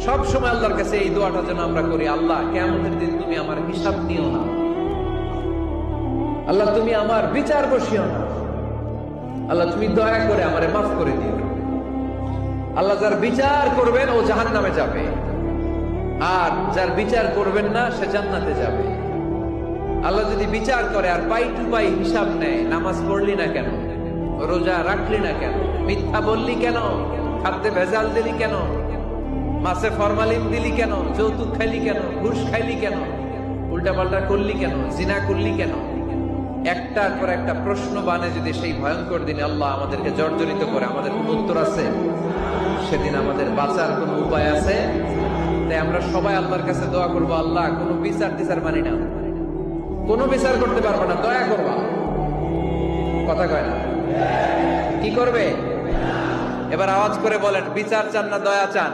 সব সময় আল্লাহর কাছে এই দোয়াটা যেন আমরা করি, আল্লাহ কিয়ামতের দিন তুমি আমার হিসাব নিও না, আল্লাহ তুমি আমার বিচার বসিও না, আল্লাহ তুমি দয়া করে আমারে মাফ করে দিও। আল্লাহ যার বিচার করবেন ও জাহান্নামে যাবে, আর যার বিচার করবেন না সে জান্নাতে যাবে। আল্লাহ যদি বিচার করে আর পাই টু পাই হিসাব নেয়, নামাজ পড়লি না কেন, রোজা রাখলি না কেন, মিথ্যা বললি কেন, খাদ্যে ভেজাল দিলি কেন, মাছে ফরমালিন দিলি কেন, যৌতুক খাইলি কেন, ঘুষ খাইলি কেন, উল্টাপাল্টা করলি কেন, জিনা করলি কেন, একটার পর একটা প্রশ্ন বানে যদি সেই ভয়ঙ্কর দিনে আল্লাহ আমাদেরকে জর্জরিত করে, আমাদের কোন উত্তর আছে? সেদিন আমাদের বাঁচার কোন উপায় আছে? তাই আমরা সবাই আল্লাহর কাছে দোয়া করবো, আল্লাহ কোন বিচার টিচার মানি না, কোন বিচার করতে পারবো না, দয়া করবা। কথা কয় না? কি করবে? এবার আওয়াজ করে বলেন, বিচার চান না দয়া চান?